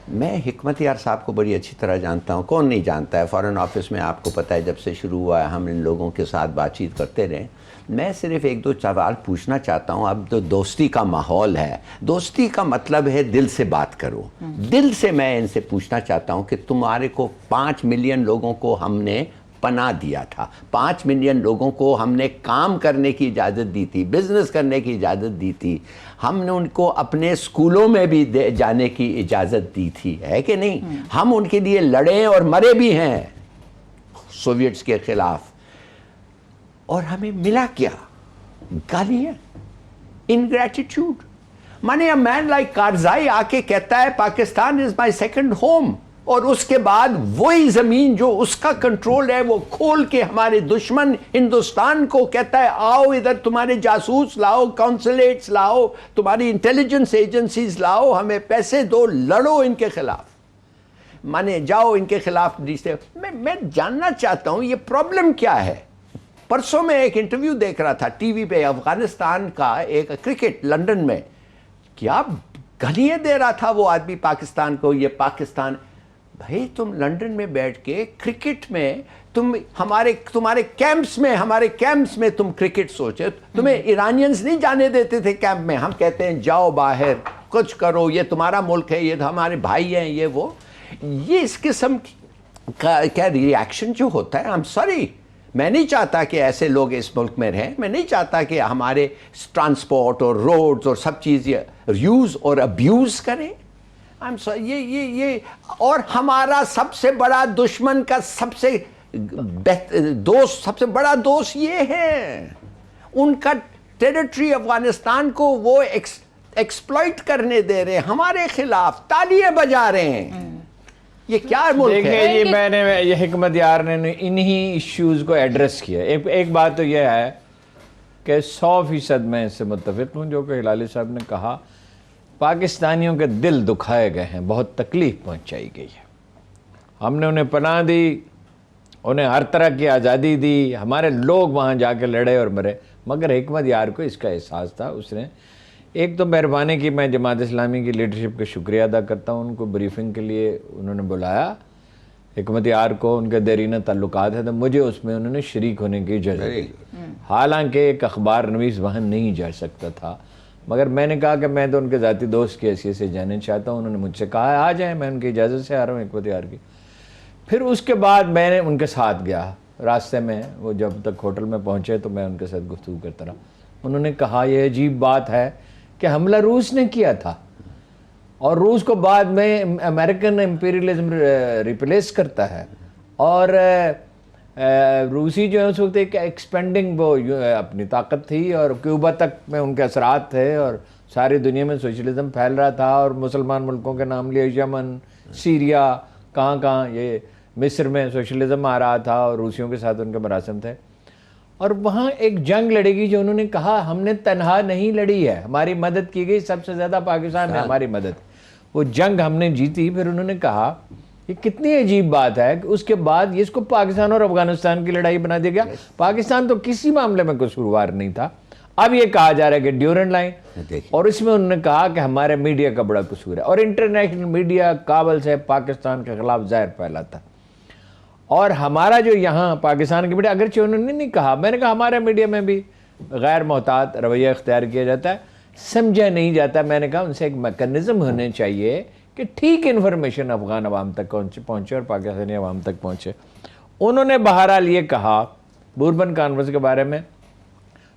मैं हिकमत यार साहब को बड़ी अच्छी तरह जानता हूँ, कौन नहीं जानता है। फॉरेन ऑफिस में आपको पता है जब से शुरू हुआ है हम इन लोगों के साथ बातचीत करते रहे। मैं सिर्फ एक दो सवाल पूछना चाहता हूँ। अब तो दोस्ती का माहौल है, दोस्ती का मतलब है दिल से बात करो। दिल से मैं इनसे पूछना चाहता हूँ कि तुम्हारे को 5 मिलियन लोगों को हमने पनाह दिया था, 5 मिलियन लोगों को हमने काम करने की इजाज़त दी थी, बिजनेस करने की इजाज़त दी थी, हमने उनको अपने स्कूलों में भी जाने की इजाज़त दी थी, है कि नहीं? हम उनके लिए लड़े और मरे भी हैं सोवियट्स के खिलाफ। और हमें मिला क्या? गालियाँ, इनग्रेटिट्यूड। माने अ मैन लाइक कारजाई आके कहता है Pakistan is my second home, और उसके बाद वही जमीन जो उसका कंट्रोल है वो खोल के हमारे दुश्मन हिंदुस्तान को कहता है आओ इधर, तुम्हारे जासूस लाओ, काउंसलेट्स लाओ, तुम्हारी इंटेलिजेंस एजेंसीज लाओ, हमें पैसे दो, लड़ो इनके खिलाफ, माने जाओ इनके खिलाफ। मैं जानना चाहता हूं ये प्रॉब्लम क्या है। परसों में एक इंटरव्यू देख रहा था टीवी पे, अफगानिस्तान का एक क्रिकेट लंदन में, क्या गालियां दे रहा था वो आदमी पाकिस्तान को। ये पाकिस्तान, भाई तुम लंदन में बैठ के क्रिकेट में तुम्हारे कैंप्स में तुम क्रिकेट सोचे। तुम्हें ईरानियंस नहीं जाने देते थे कैंप में। हम कहते हैं जाओ बाहर कुछ करो, ये तुम्हारा मुल्क है, ये हमारे भाई हैं, ये वो। ये इस किस्म का क्या रिएक्शन जो होता है, आई एम सॉरी, मैं नहीं चाहता कि ऐसे लोग इस मुल्क में रहें। मैं नहीं चाहता कि हमारे ट्रांसपोर्ट और रोड्स और सब चीज़ यूज़ और अब्यूज़ करें। आई एम सॉरी, ये और हमारा सबसे बड़ा दुश्मन का सबसे बड़ा दोस्त ये है। उनका टेरिटरी अफगानिस्तान को वो एक्सप्लॉइट करने दे रहे हैं, हमारे खिलाफ तालियां बजा रहे हैं। ये क्या मुल्क है? देखिए, ये हिकमत यार ने इन्हीं इश्यूज को एड्रेस किया। एक बात तो यह है कि 100% मैं इससे मुत्तफिक हूँ जो कि हिलाली साहब ने कहा। पाकिस्तानियों के दिल दुखाए गए हैं, बहुत तकलीफ पहुंचाई गई है। हमने उन्हें पनाह दी, उन्हें हर तरह की आज़ादी दी, हमारे लोग वहाँ जाके लड़े और मरे, मगर हिकमत यार को इसका एहसास था। उसने एक तो मेहरबानी की, मैं जमात इस्लामी की लीडरशिप का शुक्रिया अदा करता हूँ, उनको ब्रीफिंग के लिए उन्होंने बुलाया हिकमत यार को, उनके देरीना ताल्लुकात है तो मुझे उसमें उन्होंने शरीक होने की इजाज़त दी। हालांकि एक अखबार नवीस वहाँ नहीं जा सकता था, मगर मैंने कहा कि मैं तो उनके ज़ाती दोस्त की हैसियत से जाने चाहता हूँ। उन्होंने मुझसे कहा आ जाए, मैं उनकी इजाज़त से आ रहा हूँ हिकमत यार की। फिर उसके बाद मैंने उनके साथ गया, रास्ते में वो जब तक होटल में पहुँचे तो मैं उनके साथ गुफ्तगू करता रहा। उन्होंने कहा यह अजीब बात है कि हमला रूस ने किया था और रूस को बाद में अमेरिकन इम्पीरियलिज्म रिप्लेस करता है, और रूसी जो है उस वक्त एक एक्सपेंडिंग वो अपनी ताकत थी, और क्यूबा तक में उनके असरात थे, और सारी दुनिया में सोशलिज्म फैल रहा था, और मुसलमान मुल्कों के नाम लिए यमन, सीरिया, कहाँ ये मिस्र में सोशलिज्म आ रहा था, और रूसियों के साथ उनके मरासम थे। और वहाँ एक जंग लड़ेगी जो उन्होंने कहा हमने तनहा नहीं लड़ी है, हमारी मदद की गई, सबसे ज़्यादा पाकिस्तान ने हमारी मदद, वो जंग हमने जीती। फिर उन्होंने कहा ये कितनी अजीब बात है कि उसके बाद ये इसको पाकिस्तान और अफगानिस्तान की लड़ाई बना दिया गया। पाकिस्तान तो किसी मामले में कसूरवार नहीं था। अब ये कहा जा रहा है कि ड्यूरेंट लाइन, और इसमें उन्होंने कहा कि हमारे मीडिया का बड़ा कसूर है, और इंटरनेशनल मीडिया काबल से पाकिस्तान के खिलाफ जहर फैलाता। और हमारा जो यहाँ पाकिस्तान की मीडिया, अगरचे उन्होंने नहीं कहा, मैंने कहा हमारे मीडिया में भी गैर मोहतात रवैया इख्तियार किया जाता है, समझा नहीं जाता। मैंने कहा उनसे एक मैकेनिज्म होने चाहिए कि ठीक इन्फॉर्मेशन अफगान अवाम तक पहुँचे और पाकिस्तानी अवाम तक पहुँचे। उन्होंने बहरहाल ये कहा बुरबन कॉन्फ्रेंस के बारे में,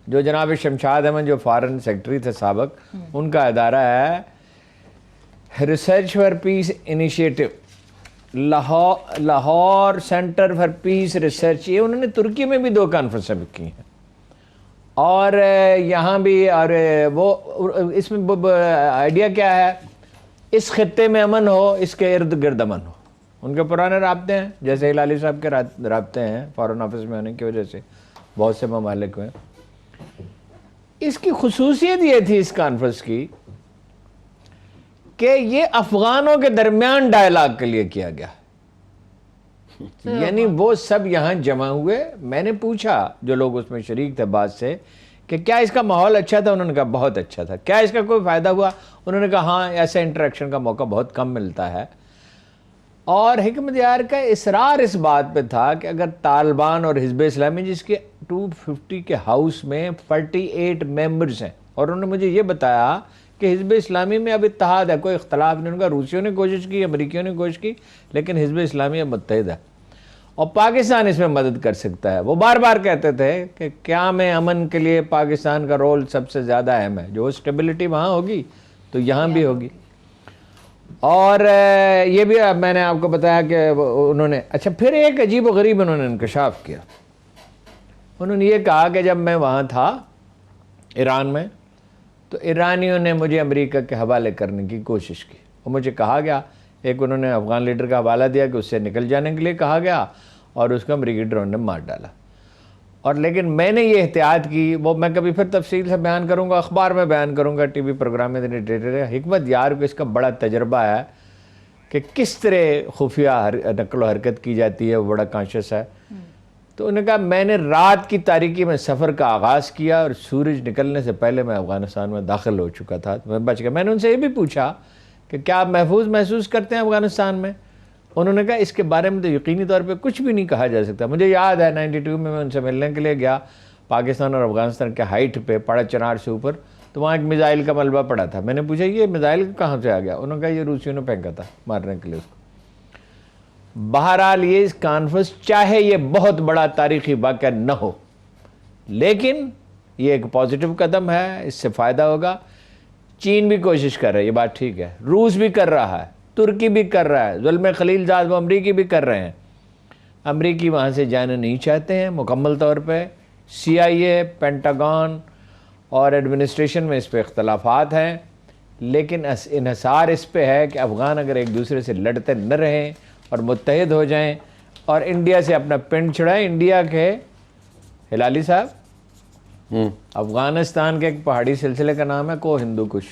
जो जनाब शमशाद अहमद जो फॉरेन सेक्रेटरी थे साबक, उनका अदारा है research for piece initiative, Lahore centre for Peace Research, ये उन्होंने तुर्की में भी 2 कॉन्फ्रेंसें की हैं, और यहाँ भी। और वो इसमें आइडिया क्या है, इस खत्ते में अमन हो, इसके इर्द गिर्द अमन हो। उनके पुराने राब्ते हैं, जैसे हिलाली साहब के राब्ते हैं फॉरेन ऑफिस में होने की वजह से बहुत से ममालिक में। इसकी खुसूसियत ये थी इस कॉन्फ्रेंस की कि ये अफगानों के दरमियान डायलॉग के लिए किया गया, यानी वो सब यहाँ जमा हुए। मैंने पूछा जो लोग उसमें शरीक थे बाद से कि क्या इसका माहौल अच्छा था? उन्होंने कहा बहुत अच्छा था। क्या इसका कोई फ़ायदा हुआ? उन्होंने कहा हाँ, ऐसे इंटरेक्शन का मौका बहुत कम मिलता है। और हिकमत यार का इसरार इस बात पे था कि अगर तालिबान और हिज़्ब इस्लामी, जिसके 250 के हाउस में 48 मेंबर्स हैं, और उन्होंने मुझे ये बताया कि हिज़्ब इस्लामी में अब इत्तेहाद है, कोई इख्तलाफ नहीं। उनका रूसियों ने कोशिश की, अमरीकियों ने कोशिश की, लेकिन हिज़्ब इस्लामी अब मुत्तहिद है और पाकिस्तान इसमें मदद कर सकता है। वो बार बार कहते थे कि क्या में अमन के लिए पाकिस्तान का रोल सबसे ज़्यादा अहम है। जो स्टेबिलिटी वहाँ होगी तो यहाँ भी होगी। और ये भी मैंने आपको बताया कि उन्होंने, अच्छा फिर एक अजीब व गरीब उन्होंने इंकशाफ किया। उन्होंने ये कहा कि जब मैं वहाँ था ईरान में, तो ईरानियों ने मुझे अमेरिका के हवाले करने की कोशिश की और मुझे कहा गया, एक उन्होंने अफ़गान लीडर का हवाला दिया कि उससे निकल जाने के लिए कहा गया और उसको अमेरिकी ड्रोन ने मार डाला। और लेकिन मैंने ये एहतियात की, वो मैं कभी फिर तफसील से बयान करूँगा, अखबार में बयान करूँगा, टीवी प्रोग्राम में देने। हिकमत यार को इसका बड़ा तजर्बा है कि किस तरह खुफिया नकल व हरकत की जाती है, वो बड़ा कॉन्शियस है। तो उन्होंने कहा मैंने रात की तारीकी में सफ़र का आगाज़ किया और सूरज निकलने से पहले मैं अफ़गानिस्तान में दाखिल हो चुका था, तो मैं बच गया। मैंने उनसे ये भी पूछा कि क्या आप महफूज महसूस करते हैं अफ़गानिस्तान में? उन्होंने कहा इसके बारे में तो यकीनी तौर पे कुछ भी नहीं कहा जा सकता। मुझे याद है 92 में मैं उनसे मिलने के लिए गया पाकिस्तान और अफ़गानिस्तान के हाइट पे, पड़ा चिनार से ऊपर, तो वहाँ एक मिज़ाइल का मलबा पड़ा था। मैंने पूछा ये मिज़ाइल कहाँ से आ गया? उन्होंने कहा ये रूसियों ने फेंका था मारने के लिए उसको। बहरहाल ये इस कॉन्फ्रेंस, चाहे ये बहुत बड़ा तारीख़ी वाक़या न हो, लेकिन ये एक पॉजिटिव कदम है, इससे फ़ायदा होगा। चीन भी कोशिश कर रहा है, ये बात ठीक है, रूस भी कर रहा है, तुर्की भी कर रहा है, जुल्म खलीलजाद वो अमरीकी भी कर रहे हैं। अमरीकी वहाँ से जाना नहीं चाहते हैं मुकम्मल तौर पे। CIA, पेंटागन और एडमिनिस्ट्रेशन में इस पर इख्तलाफात हैं, लेकिन इन्हसार इस पे है कि अफ़गान अगर एक दूसरे से लड़ते न रहें और मुत्तहिद हो जाएं और इंडिया से अपना पिंड छुड़ाएं। इंडिया के हिलाली साहब, अफ़गानिस्तान के एक पहाड़ी सिलसिले का नाम है को हिंदू कुश।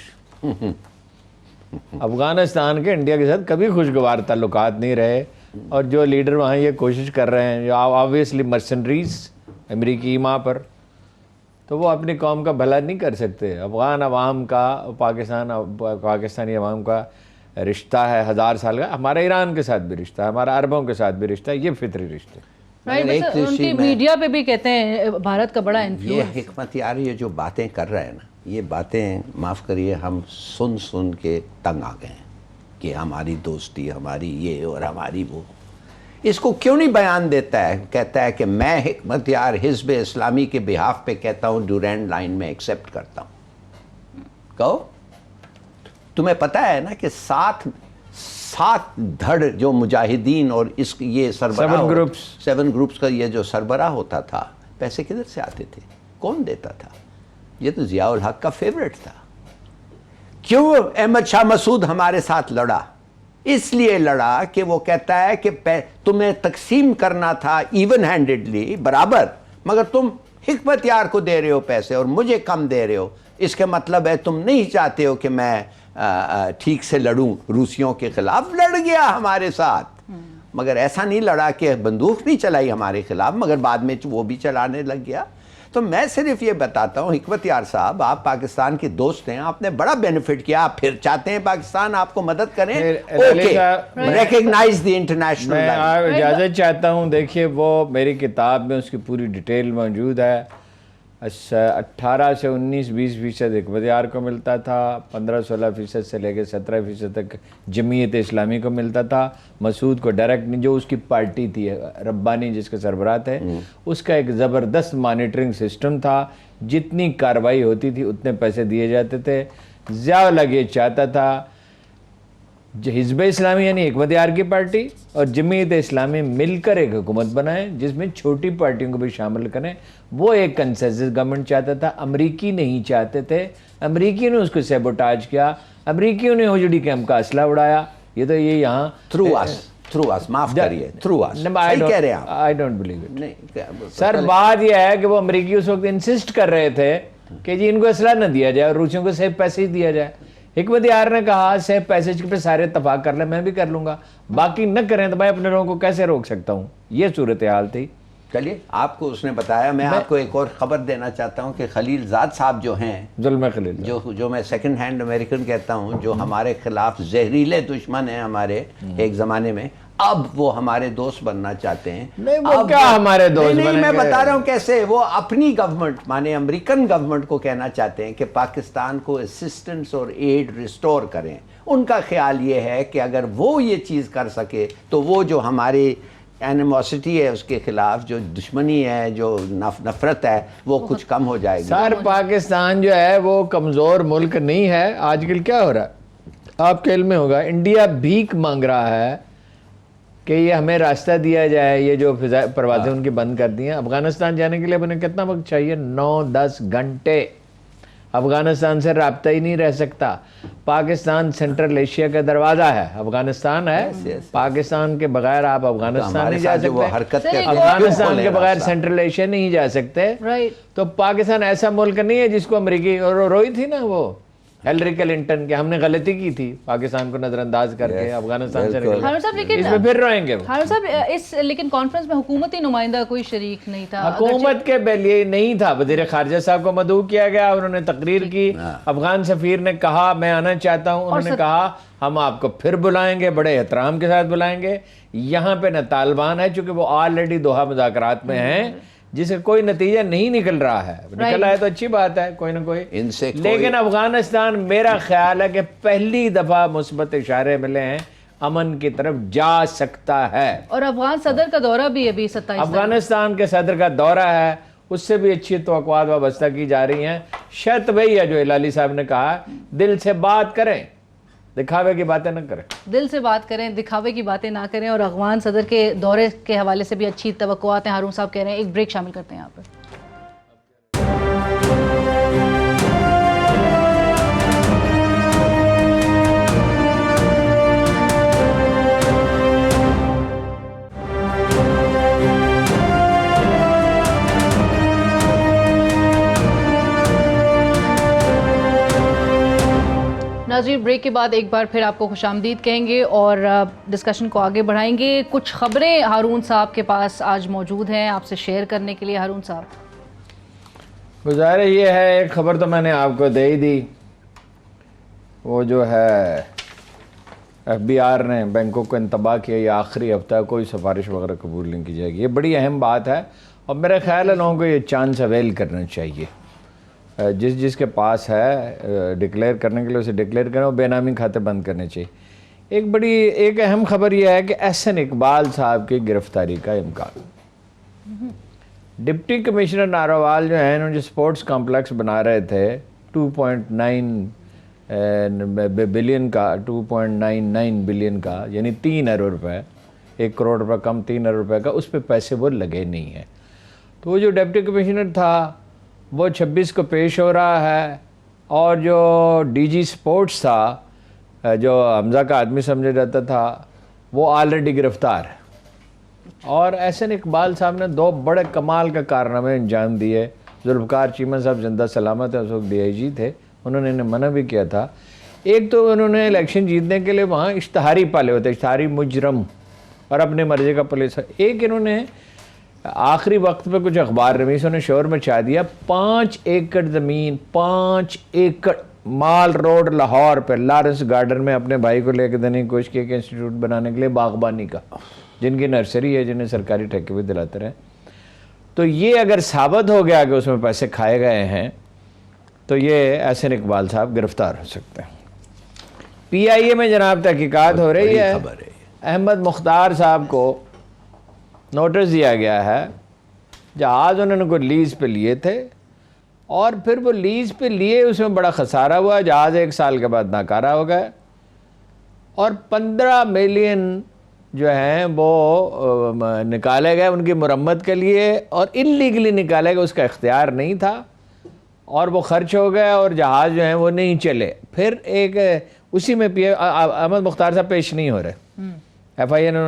अफ़गानिस्तान के इंडिया के साथ कभी खुशगवार ताल्लुकात नहीं रहे, और जो लीडर वहाँ ये कोशिश कर रहे हैं, जो ऑब्वियसली मर्सनरीज अमरीकी माँ पर, तो वो अपनी कौम का भला नहीं कर सकते। अफ़गान अवाम का पाकिस्तानी अवाम का रिश्ता है 1000 साल का। हमारा ईरान के साथ भी रिश्ता है, हमारा अरबों के साथ भी रिश्ता है, ये फितरी रिश्ते। राइट, उनकी मीडिया पे भी कहते हैं भारत का बड़ा ये इन्फ्लुएंस। हिकमत यार ये जो बातें कर रहे हैं ना, ये बातें माफ़ करिए हम सुन सुन के तंग आ गए हैं कि हमारी दोस्ती, हमारी ये और हमारी वो। इसको क्यों नहीं बयान देता है? कहता है कि मैं हिकमत यार हिज़्ब इस्लामी के बिहाफ पे कहता हूँ, डुरैंड लाइन में एक्सेप्ट करता हूँ। कहो, तुम्हें पता है ना कि सात धड़ जो मुजाहिदीन और इस ये सरबराह 7 ग्रुप्स का ये जो सरबराह होता था, पैसे किधर से आते थे? कौन देता था? ये तो ज़ियाउल हक का फेवरेट था। क्यों अहमद शाह मसूद हमारे साथ लड़ा? इसलिए लड़ा कि वो कहता है कि तुम्हें तकसीम करना था इवन हैंडेडली, बराबर, मगर तुम हिकमत यार को दे रहे हो पैसे और मुझे कम दे रहे हो। इसका मतलब है तुम नहीं चाहते हो कि मैं ठीक से लड़ूं रूसियों के खिलाफ। लड़ गया हमारे साथ, मगर ऐसा नहीं लड़ा कि बंदूक नहीं चलाई हमारे खिलाफ, मगर बाद में वो भी चलाने लग गया। तो मैं सिर्फ ये बताता हूँ हिकमत यार साहब, आप पाकिस्तान के दोस्त हैं, आपने बड़ा बेनिफिट किया, आप फिर चाहते हैं पाकिस्तान आपको मदद करें, ओके, रिकग्नाइज द इंटरनेशनल। मैं इजाज़त चाहता हूँ। देखिए वो मेरी किताब में उसकी पूरी डिटेल मौजूद है। 18 से 19-20% हिकमत यार को मिलता था, 15-16% से लेकर 17% तक जमीयत इस्लामी को मिलता था। मसूद को डायरेक्ट नहीं, जो उसकी पार्टी थी रब्बानी जिसके सरबराह थे, उसका एक ज़बरदस्त मॉनिटरिंग सिस्टम था। जितनी कार्रवाई होती थी उतने पैसे दिए जाते थे। ज़ियाउल हक ये चाहता था हिज़्ब इस्लामी यानी हिकमत यार की पार्टी और जमीयत इस्लामी मिलकर एक हुकूमत बनाएं जिसमें छोटी पार्टियों को भी शामिल करें। वो एक कंसेंसस गवर्नमेंट चाहता था, अमरीकी नहीं चाहते थे। अमरीकियों ने उसको सैबोटाज किया, अमरीकियों ने हुजड़ी कैंप का असला उड़ाया। ये तो ये यहाँ थ्रू अस माफ करिए, थ्रू अस सही कह रहे हैं आप। I don't believe it. नहीं सर, बात यह है कि वो अमरीकी उस वक्त इंसिस्ट कर रहे थे कि जी इनको असला न दिया जाए और रूसियों को सिर्फ पैसे ही दिया जाए। हिकमत यार ने कहा सिर्फ पैसे पे सारे इत्तफाक कर ले, मैं भी कर लूंगा, बाकी न करें तो भाई अपने लोगों को कैसे रोक सकता हूँ। ये सूरत हाल थी। चलिए, आपको उसने बताया। मैं आपको एक और ख़बर देना चाहता हूँ कि खलीलजाद साहब जो हैं, जुल्म खलील, जो मैं सेकंड हैंड अमेरिकन कहता हूँ, जो हमारे खिलाफ जहरीले दुश्मन हैं हमारे एक ज़माने में, अब वो हमारे दोस्त बनना चाहते हैं। नहीं, वो अब क्या हमारे दोस्त नहीं, मैं बनेंगे? बता रहा हूँ कैसे। वो अपनी गवर्नमेंट माने अमेरिकन गवर्नमेंट को कहना चाहते हैं कि पाकिस्तान को असिस्टेंस और एड रिस्टोर करें। उनका ख्याल ये है कि अगर वो ये चीज़ कर सके तो वो जो हमारी एनिमोसिटी है उसके खिलाफ, जो दुश्मनी है, जो नफरत है, वो कुछ कम हो जाएगी। सर पाकिस्तान जो है वो कमज़ोर मुल्क नहीं है। आजकल क्या हो रहा है आपके इल्म में होगा, इंडिया भीख मांग रहा है कि ये हमें रास्ता दिया जाए। ये जो परवाज़ें उनकी बंद कर दी हैं, अफ़गानिस्तान जाने के लिए उन्हें कितना वक्त चाहिए? 9-10 घंटे। अफ़गानिस्तान से राब्ता ही नहीं रह सकता। पाकिस्तान सेंट्रल एशिया का दरवाज़ा है, अफ़गानिस्तान है। पाकिस्तान के बगैर आप अफ़गानिस्तान नहीं जा सकते, अफ़गानिस्तान के बगैर सेंट्रल एशिया नहीं जा सकते। तो पाकिस्तान ऐसा मुल्क नहीं है जिसको अमेरिकी और रोई थी ना वो हिलरी क्लिंटन के, हमने गलती की थी पाकिस्तान को नजरअंदाज करके अफगानिस्तान से निकल। हारून साहब लेकिन इसमें फिर रोएंगे वो। हारून साहब इस लेकिन कॉन्फ्रेंस में हुकूमती नुमाइंदा कोई शरीक नहीं था। हुकूमत के लिए नहीं था। वज़ीर खारजा साहब को मदऊ किया गया, उन्होंने तकरीर की। अफगान सफीर ने कहा मैं आना चाहता हूँ, उन्होंने कहा हम आपको फिर बुलाएंगे, बड़े एहतराम के साथ बुलाएंगे। यहाँ पे न तालिबान है, चूंकि वो ऑलरेडी दोहा मुज़ाकरात में हैं, जिससे कोई नतीजा नहीं निकल रहा है। निकल आए तो अच्छी बात है, कोई ना कोई इनसे। लेकिन अफगानिस्तान मेरा ख्याल है कि पहली दफा मुस्बत इशारे मिले हैं, अमन की तरफ जा सकता है। और अफगान सदर का दौरा भी अभी 27 अफगानिस्तान के सदर का दौरा है, उससे भी अच्छी तवक्कुआत वाबस्ता की जा रही हैं। शर्त वही है जो हिलाली साहब ने कहा, दिल से बात करें, दिखावे की बातें न करें। दिल से बात करें, दिखावे की बातें ना करें। और अफगान सदर के दौरे के हवाले से भी अच्छी तवक्कुआत हैं, हारून साहब कह रहे हैं। एक ब्रेक शामिल करते हैं यहाँ पर। नाज़रीन, ब्रेक के बाद एक बार फिर आपको खुशामदीद कहेंगे और डिस्कशन को आगे बढ़ाएंगे। कुछ खबरें हारून साहब के पास आज मौजूद हैं आपसे शेयर करने के लिए। हारून साहब, गुजारिश ये है, एक खबर तो मैंने आपको दे ही दी, वो जो है FBI ने बैंकों को इंतबाह किया, ये आखिरी हफ्ता कोई सिफारिश वगैरह कबूल नहीं की जाएगी। ये बड़ी अहम बात है और मेरा ख्याल है लोगों को ये चांस अवेल करना चाहिए। जिसके पास है डिक्लेयर करने के लिए उसे डिक्लेयर करें और बेनामी खाते बंद करने चाहिए। एक अहम खबर यह है कि एहसन इकबाल साहब की गिरफ्तारी का इम्कान। डिप्टी कमिश्नर नारोवाल जो हैं, उन्होंने जो स्पोर्ट्स कॉम्प्लेक्स बना रहे थे 2.9 बिलियन का, 2.99 बिलियन का, यानी 3 अरब रुपये, 1 करोड़ रुपये कम, 3 अरब रुपये का, उस पर पैसे वो लगे नहीं हैं। तो वो जो डिप्टी कमिश्नर था वो 26 को पेश हो रहा है, और जो DG स्पोर्ट्स था, जो हमजा का आदमी समझा जाता था, वो ऑलरेडी गिरफ्तार है। और एहसन इकबाल साहब ने 2 बड़े कमाल का कारनामे अंजाम दिए। जुल्फ़कार चीमा साहब जिंदा सलामत है, उस वक्त DIG थे, उन्होंने इन्हें मना भी किया था। एक तो उन्होंने इलेक्शन जीतने के लिए वहाँ इश्तहारी पाले होते, इश्तहारी मुजरम, और अपने मर्जी का पुलिस। एक इन्होंने आखिरी वक्त पे कुछ अखबार रवीसों ने शोर मचा दिया, 5 एकड़ ज़मीन, 5 एकड़ माल रोड लाहौर पे लॉरेंस गार्डन में अपने भाई को लेकर देने की कोशिश की, एक इंस्टीट्यूट बनाने के लिए बागबानी का, जिनकी नर्सरी है, जिन्हें सरकारी ठेके भी दिलाते रहे। तो ये अगर साबित हो गया कि उसमें पैसे खाए गए हैं, तो ये एहसन इकबाल साहब गिरफ्तार हो सकते हैं। PIA में जनाब तहकीकात हो रही है। अहमद मुख्तार साहब को नोटिस दिया गया है, जहाज़ उन्होंने कोई लीज़ पे लिए थे और फिर वो लीज़ पे लिए, उसमें बड़ा खसारा हुआ, जहाज़ 1 साल के बाद नाकारा हो गए और 15 मिलियन जो हैं वो निकाले गए उनकी मुरम्मत के लिए, और इल्लीगली निकाले गए, उसका इख्तियार नहीं था, और वो खर्च हो गए और जहाज़ जो हैं वो नहीं चले। फिर एक उसी में अहमद मुख्तार साहब पेश नहीं हो रहे। FIA ने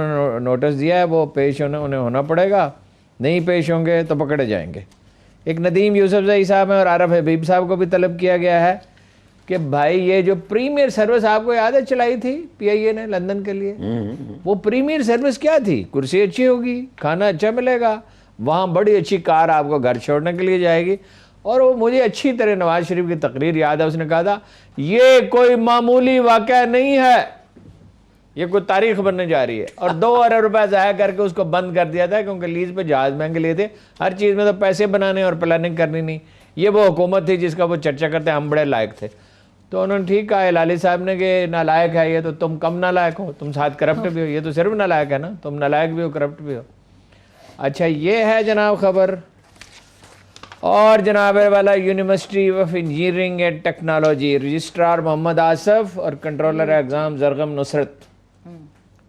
नोटिस दिया है, वो पेश उन्हें होना पड़ेगा, नहीं पेश होंगे तो पकड़े जाएंगे। एक नदीम यूसुफजई साहब हैं और आरफ हबीब साहब को भी तलब किया गया है कि भाई ये जो प्रीमियर सर्विस आपको याद है चलाई थी PIA ने लंदन के लिए, वो प्रीमियर सर्विस क्या थी? कुर्सी अच्छी होगी, खाना अच्छा मिलेगा, वहाँ बड़ी अच्छी कार आपको घर छोड़ने के लिए जाएगी। और वो मुझे अच्छी तरह नवाज शरीफ की तकरीर याद है, उसने कहा था ये कोई मामूली वाक़या नहीं है, ये कोई तारीख बनने जा रही है। और 2 अरब रुपए ज़ाया करके उसको बंद कर दिया था, क्योंकि लीज पे जहाज़ महंगे लिए थे, हर चीज़ में तो पैसे बनाने और प्लानिंग करनी नहीं। ये वो हुकूमत थी जिसका वो चर्चा करते हम बड़े लायक थे। तो उन्होंने ठीक कहा हिलाली साहब ने कि नालायक है ये, तो तुम कम नालायक हो, तुम साथ करप्ट भी हो। ये तो सिर्फ नालायक है ना, तुम नालायक भी हो करप्ट भी हो। अच्छा ये है जनाब खबर। और जनाब वाला university of engineering and technology, registrar Mohammad Asaf और controller exam Zargham Nusrat.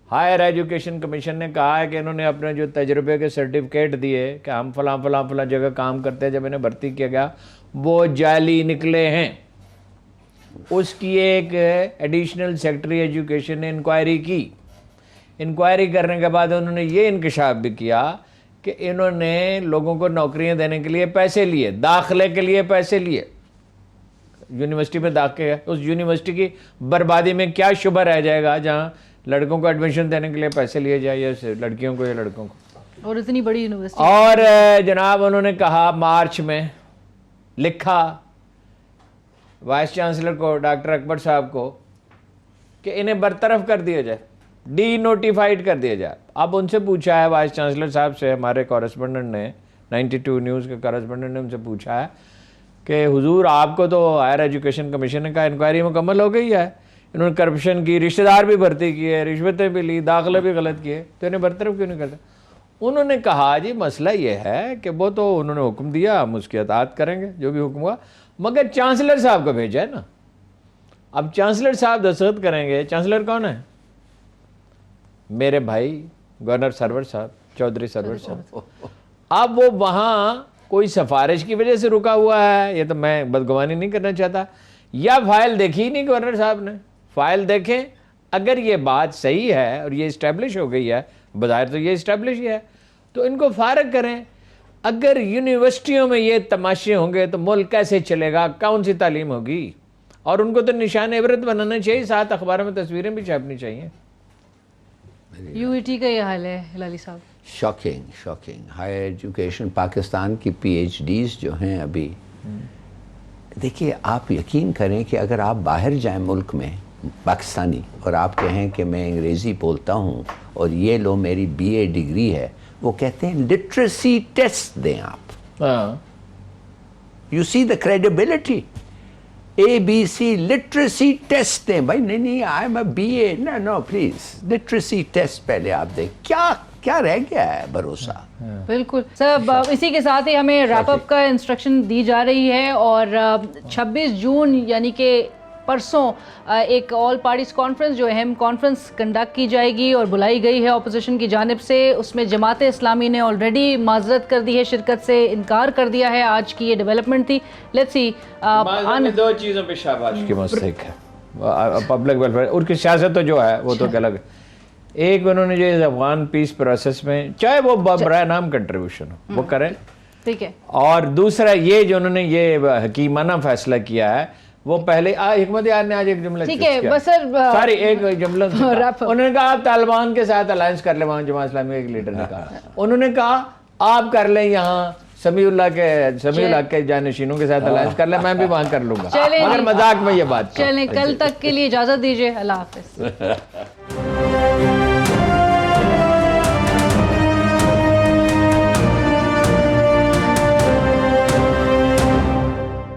Higher education commission ने कहा है कि इन्होंने अपने जो तजुर्बे के सर्टिफिकेट दिए कि हम फलां जगह काम करते हैं, जब इन्हें भर्ती किया गया वो जाली निकले हैं। उसकी एक एडिशनल सेक्रेटरी एजुकेशन ने इंक्वायरी की। इंक्वायरी करने के बाद उन्होंने ये इंकशाफ भी किया कि इन्होंने लोगों को नौकरियां देने के लिए पैसे लिए, दाखिले के लिए पैसे लिए, यूनिवर्सिटी में दाखिले। उस यूनिवर्सिटी की बर्बादी में क्या शुबा रह जाएगा जहाँ लड़कों को एडमिशन देने के लिए पैसे लिए जाए, या लड़कियों को या लड़कों को, और इतनी बड़ी यूनिवर्सिटी। और जनाब उन्होंने कहा मार्च में लिखा वाइस चांसलर को, डॉक्टर अकबर साहब को, कि इन्हें बरतरफ कर दिया जाए, डी नोटिफाइड कर दिया जाए। अब उनसे पूछा है वाइस चांसलर साहब से, हमारे कॉरेस्पोंडेंट ने, 92 न्यूज़ के कॉरेस्पोंडेंट ने उनसे पूछा है कि हुजूर आपको तो हायर एजुकेशन कमीशन ने कहा इंक्वायरी मुकम्मल हो गई है, इन्होंने करप्शन की, रिश्तेदार भी भर्ती किए, रिश्वतें भी ली, दाखिले भी गलत किए, तो इन्हें बरतरफ क्यों नहीं करते? उन्होंने कहा जी मसला ये है कि वो तो उन्होंने हुक्म दिया, हम उसकी अताअत करेंगे जो भी हुक्म हुआ, मगर चांसलर साहब को भेजा है ना। अब चांसलर साहब दस्तखत करेंगे। चांसलर कौन है? मेरे भाई गवर्नर सरवर साहब, चौधरी सरवर साहब। अब वो वहाँ कोई सिफारिश की वजह से रुका हुआ है, ये तो मैं बदगुमानी नहीं करना चाहता, या फाइल देखी ही नहीं गवर्नर साहब ने। फाइल देखें, अगर ये बात सही है और ये इस्टेब्लिश हो गई है, बज़ाहिर तो ये इस्टेब्लिश ही है, तो इनको फारग करें। अगर यूनिवर्सिटियों में ये तमाशे होंगे तो मुल्क कैसे चलेगा, कौन सी तालीम होगी? और उनको तो निशान इबरत बनाना चाहिए, साथ अखबारों में तस्वीरें भी छापनी चाहिए। यूईटी का ये हाल है हिलाली साहब। Shocking shocking. Higher education, Pakistan की PhDs जो हैं अभी, देखिए आप यकीन करें कि अगर आप बाहर जाएं मुल्क में, पाकिस्तानी, और आप कहें कि मैं अंग्रेज़ी बोलता हूँ और ये लो मेरी BA डिग्री है, वो कहते हैं लिटरेसी टेस्ट दें आप। You see the credibility. ABC literacy test दें भाई। नहीं I am a BA, no please literacy test पहले आप दें। क्या रह गया है भरोसा? बिल्कुल सर, इसी के साथ ही हमें रैप अप का इंस्ट्रक्शन दी जा रही है, और 26 जून यानी कि परसों एक ऑल पार्टीज कॉन्फ्रेंस जो अहम कॉन्फ्रेंस कंडक्ट की जाएगी और बुलाई गई है अपोजिशन की जानिब से। उसमें जमात इस्लामी ने ऑलरेडी माजरत कर दी है, शिरकत से इनकार कर दिया है। आज की ये डेवलपमेंट थी। लेट्स सी, दो चीज़ों पे शाबाश की मुस्तहिक है, पब्लिक वेलफेयर, उनकी सियासत तो जो है वो तो अलग है। एक उन्होंने जो अफगान पीस प्रोसेस में, चाहे वो बराए नाम कंट्रीब्यूशन हो, वो करें, ठीक है। और दूसरा ये जो उन्होंने ये हकीमाना फैसला किया है, वो पहले हिकमत यार ने आज एक जुमला, ठीक है बस सर, सॉरी एक जुमला उन्होंने कहा आप तालिबान के साथ अलायंस कर ले। वहाँ जमात इस्लामी के एक लीडर ने कहा, उन्होंने कहा आप कर लें यहाँ समीउल्लाह के जानशीनों के साथ अलायंस कर ले, मैं भी वहाँ कर लूंगा। मगर मजाक में ये बात, चलें कल तक के लिए इजाजत दीजिए। अल्लाह हाफिज।